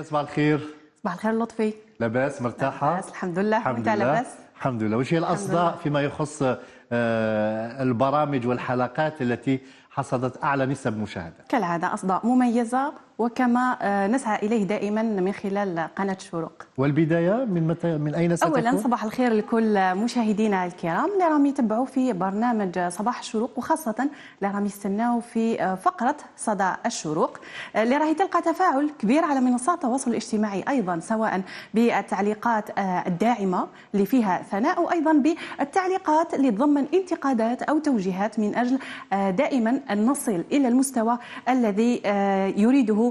صباح الخير. صباح الخير لطفي. لاباس مرتاحة؟ لاباس الحمد لله. الحمد لله. لله. لاباس الحمد لله. وش هي الأصداء فيما يخص البرامج والحلقات التي حصدت أعلى نسب مشاهدة؟ كالعادة أصداء مميزة وكما نسعى إليه دائما من خلال قناة الشروق. والبداية من أين ستكون؟ أولا صباح الخير لكل مشاهدينا الكرام اللي راهم يتبعوا في برنامج صباح الشروق، وخاصة اللي راهم يستناوا في فقرة صدى الشروق اللي راهي تلقى تفاعل كبير على منصات التواصل الاجتماعي، أيضا سواء بالتعليقات الداعمة اللي فيها ثناء، وأيضا بالتعليقات اللي تضمن انتقادات أو توجيهات من أجل دائما أن نصل إلى المستوى الذي يريده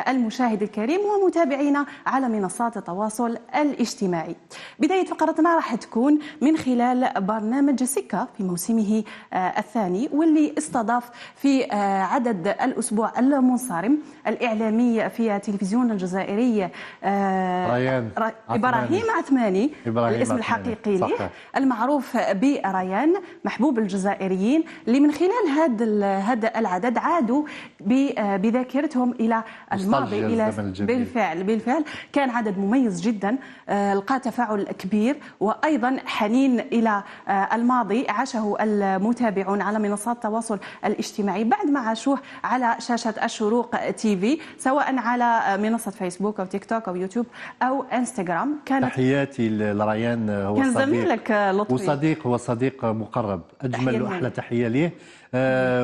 المشاهد الكريم ومتابعينا على منصات التواصل الاجتماعي. بداية فقرتنا راح تكون من خلال برنامج سكة في موسمه الثاني، واللي استضاف في عدد الأسبوع المنصرم الإعلامي في التلفزيون الجزائري إبراهيم عثماني، الاسم الحقيقي له المعروف بريان، محبوب الجزائريين، اللي من خلال هذا العدد عادوا بذاكرتهم إلى الماضي، إلى بالفعل كان عدد مميز جدا، لقى تفاعل كبير، وأيضا حنين إلى الماضي عاشه المتابعون على منصات التواصل الاجتماعي بعد ما عاشوه على شاشة الشروق تي في، سواء على منصة فيسبوك أو تيك توك أو يوتيوب أو انستغرام. كانت تحياتي لريان، هو كان زميلك لطفي وصديق، هو صديق مقرب، أجمل وأحلى تحية ليه.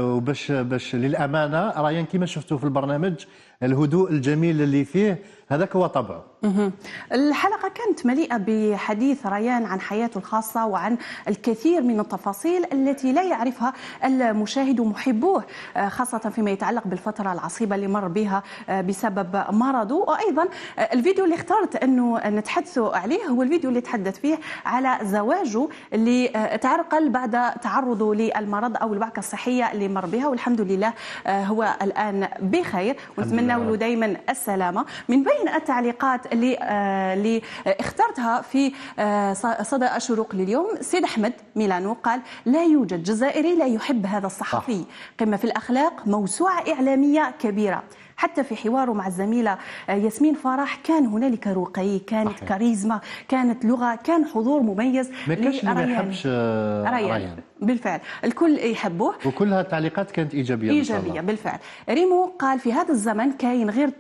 وباش للأمانة ريان كما شفتوا في البرنامج الهدوء الجميل اللي فيه هذاك هو طبعه. الحلقة كانت مليئة بحديث ريان عن حياته الخاصة وعن الكثير من التفاصيل التي لا يعرفها المشاهد ومحبوه، خاصة فيما يتعلق بالفترة العصيبة اللي مر بها بسبب مرضه. وأيضا الفيديو اللي اخترت أنه نتحدثوا عليه هو الفيديو اللي تحدث فيه على زواجه اللي تعرقل بعد تعرضه للمرض أو الوعكة الصحية اللي مر بها، والحمد لله هو الآن بخير ونتمنى له دائما السلامة. من بين التعليقات اللي اخترتها في صدى الشروق لليوم، سيد أحمد ميلانو قال: لا يوجد جزائري لا يحب هذا الصحفي، قمة في الأخلاق، موسوعة إعلامية كبيرة. حتى في حواره مع الزميلة ياسمين فرح كان هنالك رقي، كانت كاريزما، كانت لغة، كان حضور مميز. ما كانش اللي ما يحبش ريان. بالفعل الكل يحبوه، وكلها التعليقات كانت إيجابية بالفعل. ريمو قال: في هذا الزمن كاين غير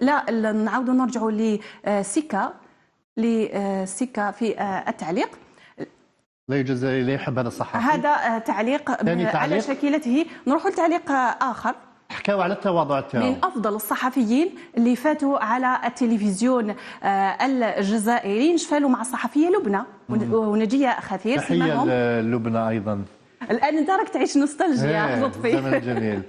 لا نعاودوا نرجعوا لسكة في التعليق. لا يوجد جزائري لا يحب هذا الصحفي. هذا تعليق على شكلته. نروح لتعليق آخر. حكاوا على التواضع تاعو، من افضل الصحفيين اللي فاتوا على التلفزيون الجزائري، نشفالوا مع الصحفيه لبنى ونجيه خثير. تحيه لبنى ايضا. الان انت راك تعيش نوستالجيا لطفي. زمن جميل.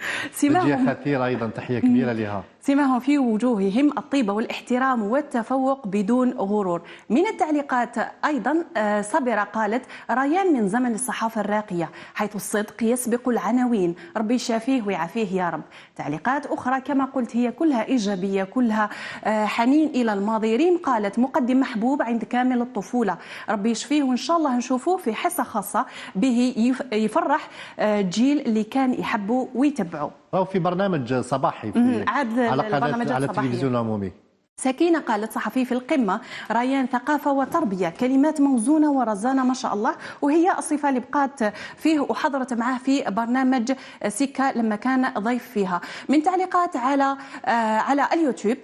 نجيه خثير ايضا تحيه كبيره لها. سماهم في وجوههم الطيبة والاحترام والتفوق بدون غرور. من التعليقات أيضا صبرة قالت: ريان من زمن الصحافة الراقية حيث الصدق يسبق العناوين، ربي يشافيه ويعافيه يا رب. تعليقات أخرى كما قلت هي كلها إيجابية، كلها حنين إلى الماضي. ريم قالت: مقدم محبوب عند كامل الطفولة، ربي يشفيه وإن شاء الله نشوفوه في حصة خاصة به يفرح جيل اللي كان يحبه ويتبعه. أو في برنامج صباحي على قناة على التلفزيون العمومي. سكينة قالت: صحفي في القمة، ريان ثقافة وتربية، كلمات موزونة ورزانة ما شاء الله، وهي الصفة اللي بقات فيه وحضرت معه في برنامج سكة لما كان ضيف فيها. من تعليقات على اليوتيوب،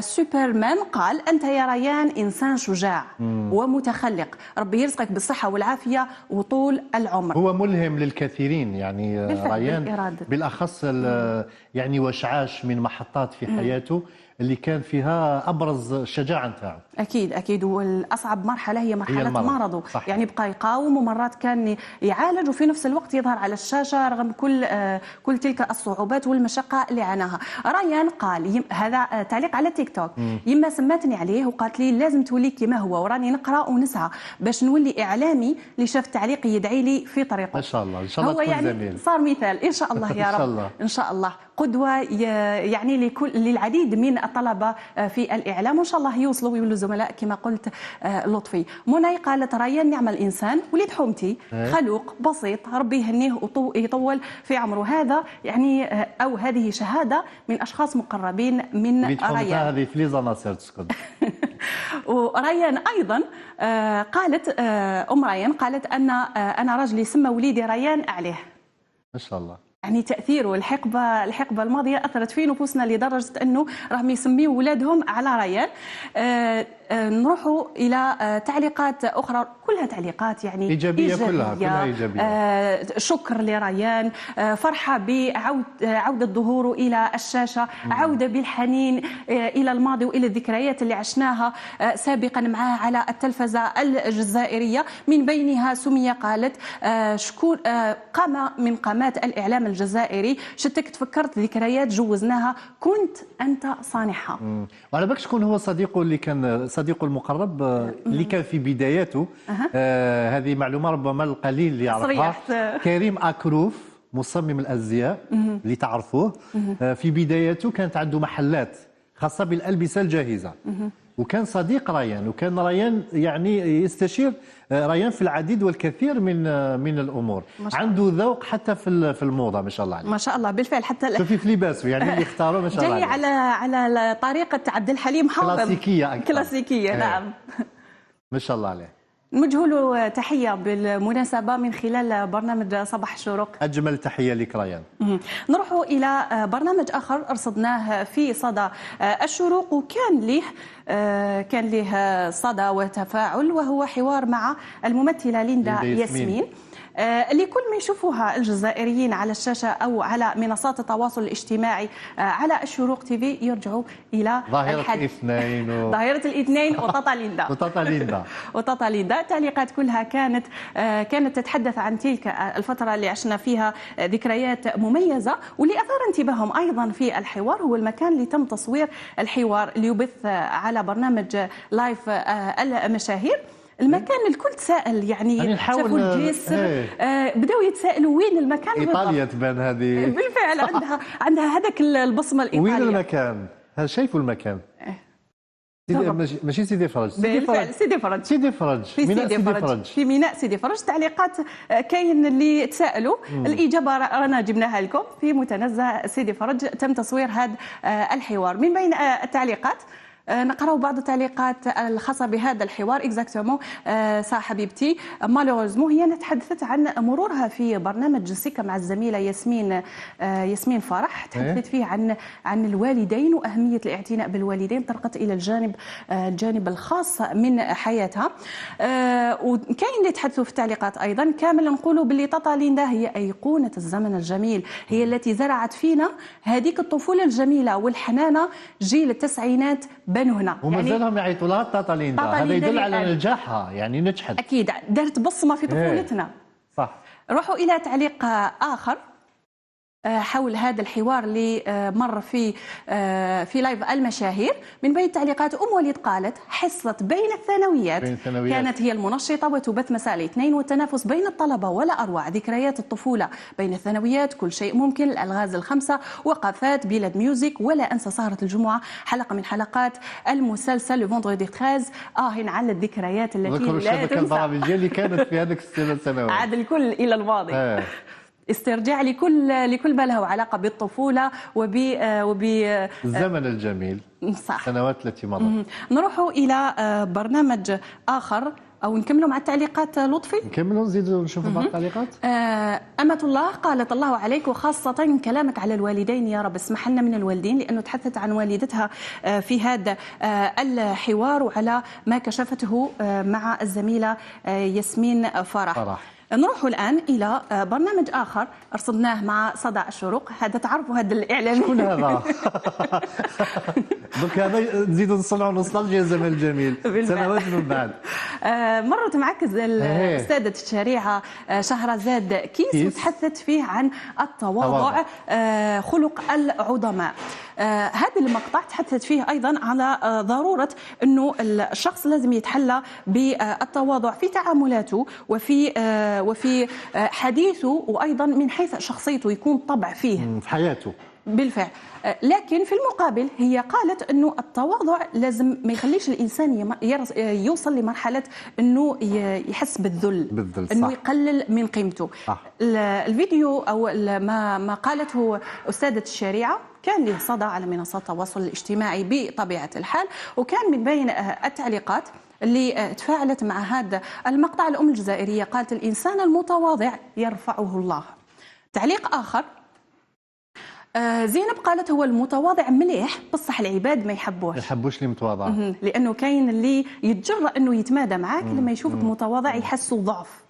سوبرمان قال: أنت يا ريان إنسان شجاع ومتخلق، ربي يرزقك بالصحة والعافية وطول العمر. هو ملهم للكثيرين يعني ريان بالأخص يعني وشعاش من محطات في حياته اللي كان فيها ابرز الشجاعه نتاعو. اكيد والاصعب مرحله هي مرحله مرضه، يعني بقى يقاوم ومرات كان يعالج وفي نفس الوقت يظهر على الشاشه رغم كل تلك الصعوبات والمشقه اللي عاناها. ريان قال: هذا تعليق على تيك توك، يما سماتني عليه وقالت لي لازم تولي كما هو، وراني نقرا ونسعى باش نولي اعلامي. اللي شاف تعليقي يدعي لي في طريقه. ان شاء الله ان شاء الله هو يعني زميل. صار مثال ان شاء الله يا رب. ان شاء الله. قدوة يعني للعديد من الطلبة في الإعلام، وإن شاء الله يوصلوا ويولوا زملاء كما قلت لطفي. منى قالت ريان نعم الإنسان، وليد حومتي خلوق بسيط، ربي يهنيه ويطول في عمره. هذا يعني أو هذه شهادة من أشخاص مقربين من ريان. هذه في ليزاناسير تسكت. وريان ايضا قالت ام ريان قالت ان انا راجلي سمى وليدي ريان عليه. ما شاء الله. يعني تاثيره الحقبه الماضيه اثرت في نفوسنا لدرجه انه راهم يسميوا اولادهم على ريان. نروحوا الى تعليقات اخرى كلها تعليقات يعني ايجابيه، كلها ايجابيه. شكر لريان، فرحه بعوده ظهوره الى الشاشه، عوده بالحنين الى الماضي والى الذكريات اللي عشناها سابقا معاه على التلفزه الجزائريه. من بينها سميه قالت شكون قامه من قامات الاعلام الجزائري، شتك تفكرت ذكريات جوزناها، كنت انت صانعها. وعلى بالك شكون هو صديقه اللي كان صديقه المقرب اللي كان في بداياته؟ هذه معلومه ربما القليل اللي يعرفها. كريم اكروف مصمم الازياء اللي تعرفوه، في بداياته كانت عنده محلات خاصه بالالبسه الجاهزه، وكان صديق ريان، وكان ريان يعني يستشير ريان في العديد والكثير من الامور. عنده ذوق حتى في الموضه ما شاء الله عليه. ما شاء الله بالفعل، حتى شوفي في لباسه يعني اللي اختاره ما شاء الله جاي على طريقه عبد الحليم حافظ، كلاسيكيه أكثر. كلاسيكيه نعم. ما شاء الله عليه. نوجه له تحيه بالمناسبه من خلال برنامج صباح الشروق. اجمل تحيه لك ريان. نروح الى برنامج اخر رصدناه في صدى الشروق، وكان له صدى وتفاعل، وهو حوار مع الممثله ليندا ياسمين. اللي كل ما يشوفوها الجزائريين على الشاشة أو على منصات التواصل الاجتماعي على الشروق تي في يرجعوا إلى ظاهرة الاثنين ظاهرة الاثنين وطاطا ليندا وطاطا ليندا. التعليقات كلها كانت تتحدث عن تلك الفترة اللي عشنا فيها ذكريات مميزة. واللي أثار انتباههم أيضا في الحوار هو المكان اللي تم تصوير الحوار اللي يبث على برنامج لايف المشاهير. المكان الكل تساءل يعني شافوا الجسر بداوا يتساءلوا وين المكان. ايطاليا تبان هذه بالفعل، عندها هذاك البصمه الايطاليه. وين المكان؟ هل شايفوا المكان؟ ماشي سيدي فرج. بالفعل سيدي فرج في ميناء سيدي فرج. تعليقات كاين اللي تساءلوا، الاجابه رانا جبناها لكم في متنزه سيدي فرج تم تصوير هذا الحوار. من بين التعليقات نقرأ بعض التعليقات الخاصة بهذا الحوار. اكزاكتومون حبيبتي مالوغوزمون هي تحدثت عن مرورها في برنامج سكة مع الزميلة ياسمين فرح، تحدثت فيه عن الوالدين وأهمية الاعتناء بالوالدين، طرقت إلى الجانب الخاص من حياتها. وكاين اللي تحدثوا في التعليقات أيضا كامل نقولوا باللي طاطا ليندا هي أيقونة الزمن الجميل، هي التي زرعت فينا هذيك الطفولة الجميلة والحنانة جيل التسعينات بنوا هنا. ومازالهم يعيطوا لها طاطا ليندا، هذا يدل على نجاحها، يعني نجحت اكيد، دارت بصمه في طفولتنا. صح. روحوا الى تعليق اخر حول هذا الحوار اللي مر في لايف المشاهير. من بين التعليقات وليد قالت حصة بين الثانويات كانت هي المنشطة وتبث مساء الاثنين، والتنافس بين الطلبة ولا أروع، ذكريات الطفولة بين الثانويات، كل شيء ممكن، الألغاز الخمسة، وقفات، بلاد ميوزك، ولا أنسى سهرة الجمعة، حلقة من حلقات المسلسل لو فوندردي 13. هنا على الذكريات التي لا تنسى. البرامجية اللي كانت في هذيك السنوات. عاد الكل إلى الماضي. استرجاع لكل ما له علاقه بالطفوله الزمن الجميل. صح. السنوات التي مضت. نروح الى برنامج اخر او نكملوا مع التعليقات. لطفي نكملوا نزيدوا نشوفوا بعض التعليقات. أمة الله قالت الله عليك، وخاصة كلامك على الوالدين يا رب اسمح لنا من الوالدين، لأنه تحدثت عن والدتها في هذا الحوار وعلى ما كشفته مع الزميلة ياسمين فرح. نروح الآن إلى برنامج آخر رصدناه مع صدى الشروق. هذا تعرفوا هذا الإعلامي شكون هذا؟ دونك هذا نزيدوا نصنعوا نوستالجيا الزمن الجميل سنوات من بعد. مرت معك الأستاذة الشريعة شهرزاد كيس وتحدثت فيه عن التواضع خلق العظماء. هذا المقطع تحدثت فيه أيضا على ضرورة أنه الشخص لازم يتحلى بالتواضع في تعاملاته وفي حديثه، وأيضا من حيث شخصيته يكون طبع فيه في حياته. بالفعل. لكن في المقابل هي قالت انه التواضع لازم ما يخليش الانسان يوصل لمرحله انه يحس بالذل، انه يقلل من قيمته. الفيديو او ما قالته استاذه الشريعه كان له صدى على منصات التواصل الاجتماعي بطبيعه الحال، وكان من بين التعليقات اللي تفاعلت مع هذا المقطع الأم الجزائرية قالت: الإنسان المتواضع يرفعه الله. تعليق آخر زينب قالت: هو المتواضع مليح بصح العباد ما يحبوش اللي متواضع، لأنه كاين اللي يتجرأ أنه يتمادى معاك لما يشوفك متواضع يحسوا ضعف.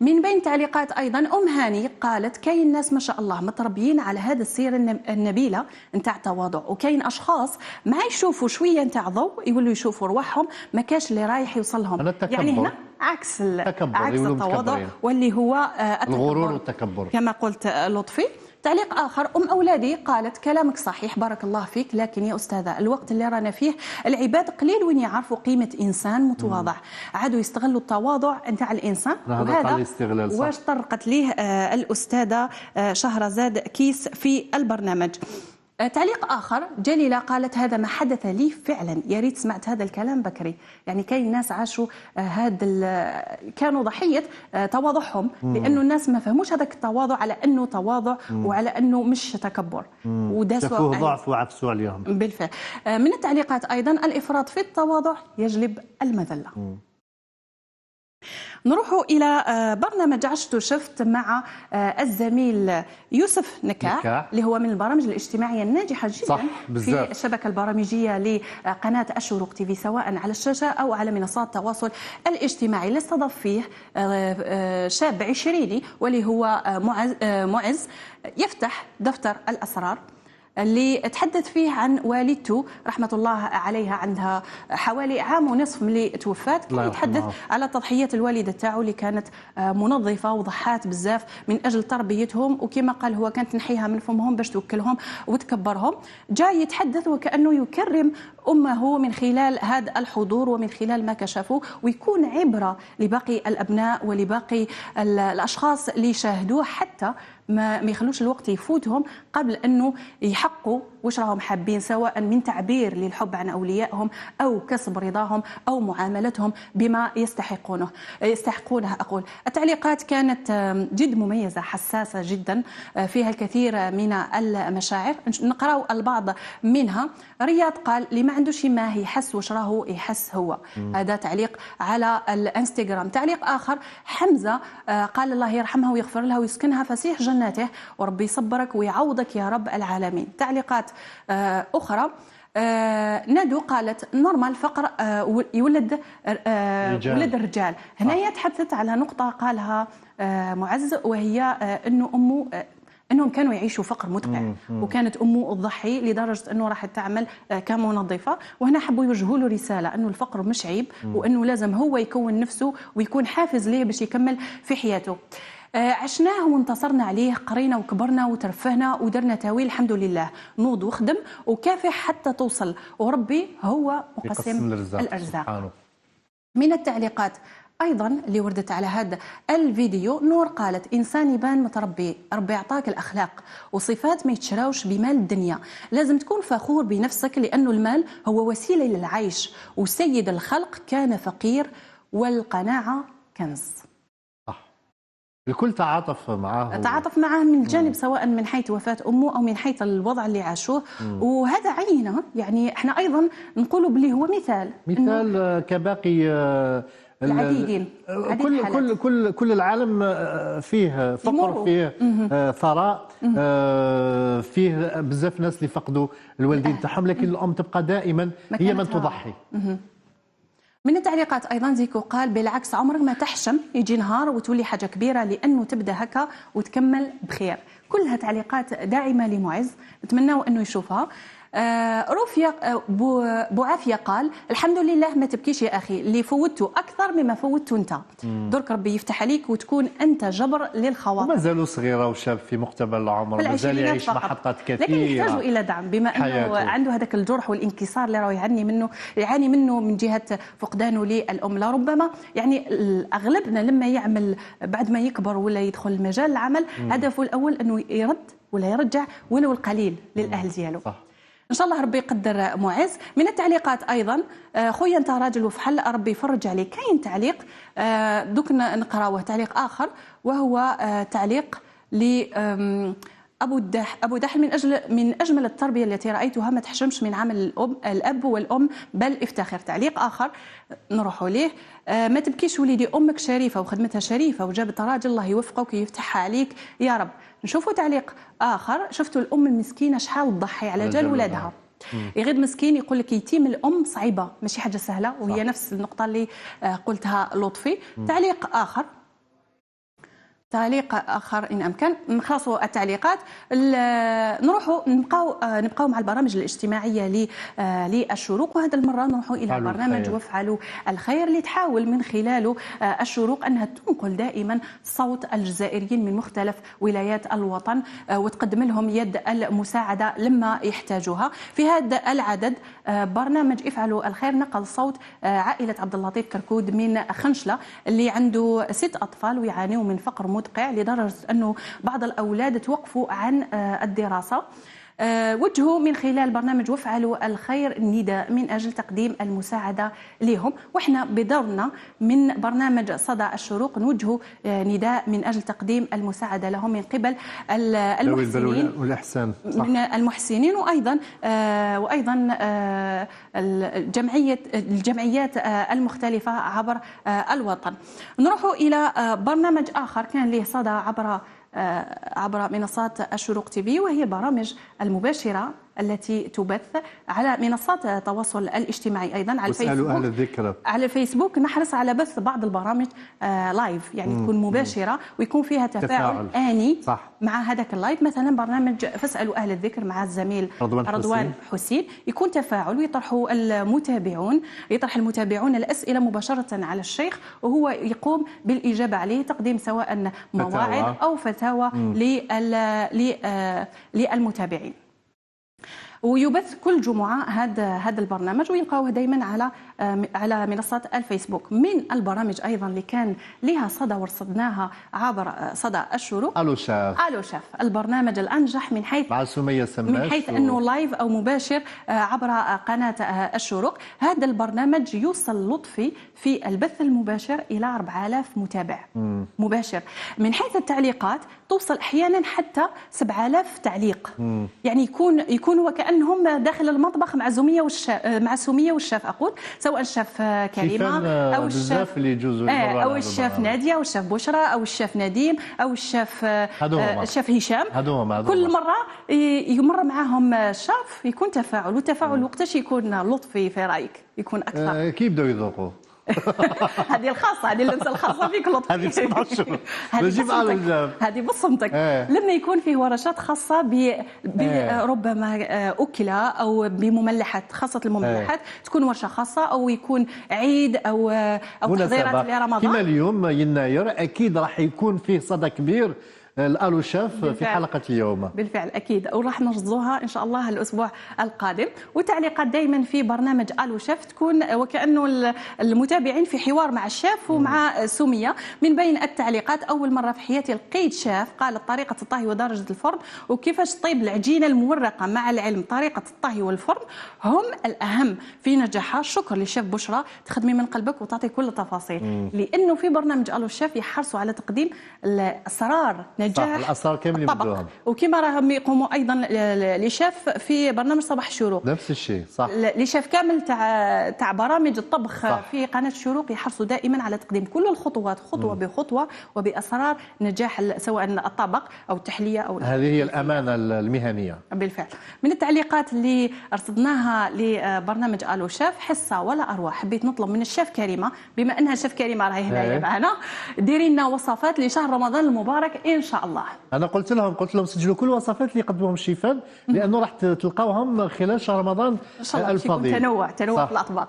من بين تعليقات ايضا ام هاني قالت: كاين ناس ما شاء الله متربيين على هذه السيره النبيله نتاع التواضع، وكاين اشخاص ما يشوفوا شويه نتاع ضوء يولوا يشوفوا رواحهم ما كاش اللي رايح يوصل لهم. يعني هنا عكس التواضع واللي هو الغرور والتكبر كما قلت لطفي. تعليق آخر أم أولادي قالت: كلامك صحيح بارك الله فيك، لكن يا أستاذة الوقت اللي رانا فيه العباد قليل وين يعرفوا قيمة إنسان متواضع، عادوا يستغلوا التواضع نتاع الإنسان، وهذا واش طرقت ليه الأستاذة شهرزاد كيس في البرنامج. تعليق آخر جليلة قالت: هذا ما حدث لي فعلا، يا ريت سمعت هذا الكلام بكري. يعني كاين ناس عاشوا كانوا ضحية تواضعهم، لأنه الناس ما فهموش هذاك التواضع على أنه تواضع وعلى أنه مش تكبر، وداسوا ضعف وعكسوا عليهم. بالفعل. من التعليقات أيضا: الإفراط في التواضع يجلب المذلة. نروح إلى برنامج عشت وشفت مع الزميل يوسف نكاح اللي هو من البرامج الاجتماعية الناجحة جدا في الشبكة البرامجية لقناة الشروق تي في، سواء على الشاشة أو على منصات التواصل الاجتماعي. اللي استضاف فيه شاب عشريني واللي هو معز يفتح دفتر الأسرار، اللي تحدث فيه عن والدته رحمة الله عليها، عندها حوالي عام ونصف ملي توفات. كان يتحدث على تضحيات الوالدة تاعو اللي كانت منظفة وضحات بزاف من أجل تربيتهم، وكما قال هو كانت تنحيها من فمهم باش توكلهم وتكبرهم. جاي يتحدث وكأنه يكرم أمه من خلال هذا الحضور ومن خلال ما كشفوه، ويكون عبرة لباقي الأبناء ولباقي الأشخاص اللي يشاهدوه، حتى ما يخلوش الوقت يفوتهم قبل أنه يحقوا واش راهم حابين، سواء من تعبير للحب عن أوليائهم أو كسب رضاهم أو معاملتهم بما يستحقونه. أقول التعليقات كانت جد مميزة، حساسة جدا، فيها الكثير من المشاعر. نقرأ البعض منها. رياض قال: اللي ما عندوش ما يحس واش راهو يحس هو. هذا تعليق على الانستغرام. تعليق آخر حمزة قال: الله يرحمها ويغفر لها ويسكنها فسيح جناته وربي يصبرك ويعوضك يا رب العالمين. تعليقات أخرى. ندو قالت: نورمال فقر يولد ولد الرجال. هنا تحدثت على نقطة قالها معز، وهي أنه أنهم كانوا يعيشوا فقر مدقع، وكانت أمه تضحي لدرجة أنه راح تعمل كمنظفة. وهنا حبوا يوجهوا له رسالة أنه الفقر مش عيب، وأنه لازم هو يكون نفسه ويكون حافز ليه باش يكمل في حياته. عشناه وانتصرنا عليه، قرينا وكبرنا وترفهنا ودرنا تاويل، الحمد لله. نوض وخدم وكافح حتى توصل، وربي هو مقسم الأرزاق. من التعليقات أيضا اللي وردت على هذا الفيديو، نور قالت: إنسان يبان متربي، ربي أعطاك الأخلاق وصفات ما يتشراوش بمال الدنيا، لازم تكون فخور بنفسك لأنه المال هو وسيلة للعيش، وسيد الخلق كان فقير والقناعة كنز. الكل تعاطف معاه من الجانب، سواء من حيث وفاة أمه أو من حيث الوضع اللي عاشوه. وهذا عينه، يعني احنا أيضا نقولوا بلي هو مثال كباقي العديدين. كل العالم فيه فقر، فيه ثراء، فيه بزاف ناس اللي فقدوا الوالدين تاعهم، لكن الأم تبقى دائما هي من تضحي. من التعليقات أيضا زيكو قال: بالعكس عمرك ما تحشم يجي نهار وتولي حاجة كبيرة، لأنه تبدأ هكا وتكمل بخير. كلها تعليقات داعمة لمعز، نتمنى أنه يشوفها. رفيق بوعافيه قال: الحمد لله ما تبكيش يا اخي، اللي فوتته اكثر مما فوتته انت. درك ربي يفتح عليك وتكون انت جبر للخواطر. ومازالوا صغيره وشاب في مقتبل العمر، مازال يعيش محطات كثيره، لكن يحتاج الى دعم بما انه عنده هذاك الجرح والانكسار اللي راه يعاني منه من جهه فقدانه للام. لربما يعني اغلبنا لما يعمل بعد ما يكبر ولا يدخل مجال العمل هدفه الاول انه يرد ولا يرجع ولو القليل للاهل ديالو. صح. ان شاء الله ربي يقدر معز. من التعليقات ايضا: خويا انت راجل وفحل، ربي يفرج عليك. كاين تعليق دوك نقراوه، تعليق اخر وهو تعليق ل ابو دحل: من اجمل التربيه التي رايتها، ما تحشمش من عمل الاب والام بل افتخر. تعليق اخر نروحوا ليه: ما تبكيش وليدي، امك شريفه وخدمتها شريفه وجابت راجل، الله يوفقك ويفتحها عليك يا رب. نشوفوا تعليق اخر: شفتوا الام المسكينه شحال تضحي على جال ولادها، يغيب مسكين. يقول لك يتيم الام صعيبه ماشي حاجه سهله، وهي صح. نفس النقطه اللي قلتها لطفي. تعليق اخر ان امكن نخلصوا التعليقات. نروحوا نبقاو مع البرامج الاجتماعيه للشروق، وهذا المره نروحوا الى برنامج وافعلوا الخير اللي تحاول من خلاله الشروق انها تنقل دائما صوت الجزائريين من مختلف ولايات الوطن وتقدم لهم يد المساعده لما يحتاجوها. في هذا العدد برنامج افعلوا الخير نقل صوت عائله عبد اللطيف كركود من خنشله اللي عنده 6 اطفال ويعانيوا من فقر مدقع لدرجة أنه بعض الأولاد توقفوا عن الدراسة. وجهوا من خلال برنامج وافعلوا الخير نداء من أجل تقديم المساعدة لهم، وإحنا بدورنا من برنامج صدى الشروق نوجهوا نداء من أجل تقديم المساعدة لهم من قبل المحسنين والإحسان، من المحسنين وأيضا الجمعيات المختلفة عبر الوطن. نروح إلى برنامج آخر كان له صدى عبر منصات الشروق تي في، وهي برامج المباشرة التي تبث على منصات التواصل الاجتماعي ايضا على الفيسبوك. اهل الذكر على الفيسبوك نحرص على بث بعض البرامج لايف، يعني تكون مباشره ويكون فيها تفاعل آني صح. مع هذاك اللايف. مثلا برنامج فاسالوا اهل الذكر مع الزميل رضوان حسين يكون تفاعل ويطرح المتابعون الاسئله مباشره على الشيخ وهو يقوم بالاجابه عليه، تقديم سواء مواعظ او فتاوى للمتابعين. ويبث كل جمعة هذا البرنامج ويلقاوه دائما على منصات الفيسبوك. من البرامج أيضا اللي كان لها صدى ورصدناها عبر صدى الشروق ألو شاف البرنامج الأنجح من حيث مع سمية سماش، من حيث أنه لايف أو مباشر عبر قناة الشروق. هذا البرنامج يوصل لطفي في البث المباشر إلى 4000 متابع مباشر. من حيث التعليقات توصل أحيانا حتى 7000 تعليق. يعني يكون وكأنهم داخل المطبخ مع سمية والشاف أقول، سواء الشاف كريمة أو الشاف اللي يجوزوا أو الشاف نادية أو الشاف بشرى أو الشاف نديم أو الشاف هشام. كل مرة يمر معهم الشاف يكون تفاعل، والتفاعل وقتاش يكون لطفي في رأيك يكون أكثر؟ كي يبداو يذوقوا هذه الخاصة، هذه اللمسة الخاصة فيك لطفي. هذه بصمتك، هذه بصمتك. لما يكون فيه ورشات خاصة بربما أكلة أو بمملحات، خاصة المملحات تكون ورشة خاصة أو يكون عيد أو تحضيرات لرمضان كما اليوم يناير، أكيد راح يكون فيه صدى كبير الألو شاف في حلقة اليوم. بالفعل أكيد، وراح نرصدوها إن شاء الله الأسبوع القادم. والتعليقات دائما في برنامج ألو شاف تكون وكأنه المتابعين في حوار مع الشاف ومع سمية. من بين التعليقات: أول مرة في حياتي لقيت شاف قال طريقة الطهي ودرجة الفرن وكيفاش طيب العجينة المورقة، مع العلم طريقة الطهي والفرن هم الأهم في نجاحها. الشكر للشيف بشرى، تخدمي من قلبك وتعطي كل التفاصيل، لأنه في برنامج ألو شاف يحرصوا على تقديم الأسرار نجاح الاسرار كاملين بدوهم، وكما راهم يقوموا ايضا لشاف في برنامج صباح الشروق نفس الشيء صح. لشاف كامل تاع برامج الطبخ صح. في قناه الشروق يحرصوا دائما على تقديم كل الخطوات خطوه بخطوه وباسرار نجاح سواء الطبق او التحليه او هذه هي الامانه المهنيه. بالفعل. من التعليقات اللي رصدناها لبرنامج الو شاف: حصه ولا اروع، حبيت نطلب من الشيف كريمه بما انها الشيف كريمه راهي هنايا معنا، ديري لنا وصفات لشهر رمضان المبارك ان شاء شاء الله. انا قلت لهم سجلوا كل الوصفات اللي يقدموهم الشيفان، لانه راح تلقاوهم خلال شهر رمضان ان شاء الله الفضيل. تنوع في الاطباق.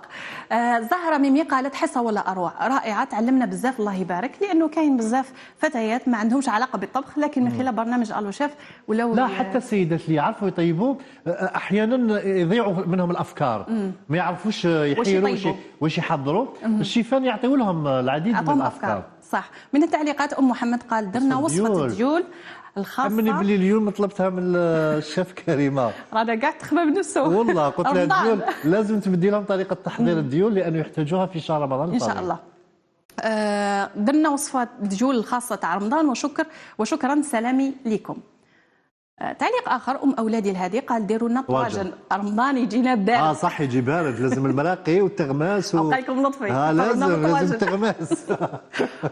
زهره ميمي قالت حصه ولا اروع، رائعه، تعلمنا بزاف الله يبارك، لانه كاين بزاف فتيات ما عندهمش علاقه بالطبخ، لكن من خلال برنامج الو شيف ولاو لا حتى السيدات اللي يعرفوا يطيبوا احيانا يضيعوا منهم الافكار، ما يعرفوش يحيروا واش يحضروا. الشيفان يعطيو لهم العديد من الافكار. صح. من التعليقات ام محمد قال درنا وصفه الديول الخاصه. امني بلي اليوم طلبتها من الشيف كريمه، رانا كاع تخبى من السوق والله قلت لها الديول لازم تبدي لهم طريقه تحضير الديول، لانه يحتاجوها في شهر رمضان ان شاء الله. درنا وصفه الديول الخاصه تاع رمضان، وشكرا سلامي لكم. تعليق اخر ام اولادي الهادي قال ديروا لنا طواجن رمضان يجينا بارد. صح يجي بارد، لازم المراقي والتغماس بقايكم لطفي. لازم التغماس.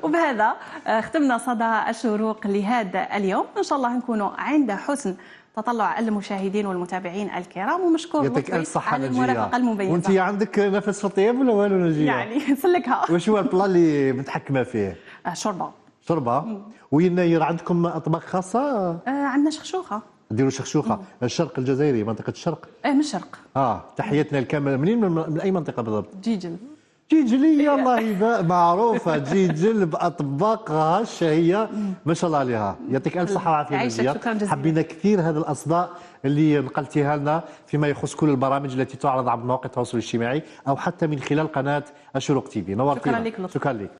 وبهذا ختمنا صدى الشروق لهذا اليوم، ان شاء الله نكونوا عند حسن تطلع المشاهدين والمتابعين الكرام، ومشكور يعطيك الف صحه على المرافقه المميزه. وانت عندك نفس في الطياب ولا والو نجيه؟ يعني نسلكها. واش هو البلا اللي متحكمه فيه؟ شوربه. وين عندكم اطباق خاصه؟ عندنا شخشوخه. ديروا شخشوخه. الشرق الجزائري، منطقه الشرق. من الشرق. تحياتنا الكامله. من اي منطقه بالضبط؟ جيجل. جيجل الله يبارك، معروفه جيجل باطباقها الشهيه ما شاء الله عليها. يعطيك الف صحه وعافيه نجيه. حبينا كثير هذا الاصداء اللي نقلتيها لنا فيما يخص كل البرامج التي تعرض عبر مواقع التواصل الاجتماعي او حتى من خلال قناه الشروق تي في. نورتينا. شكرا لك. شكرا لك.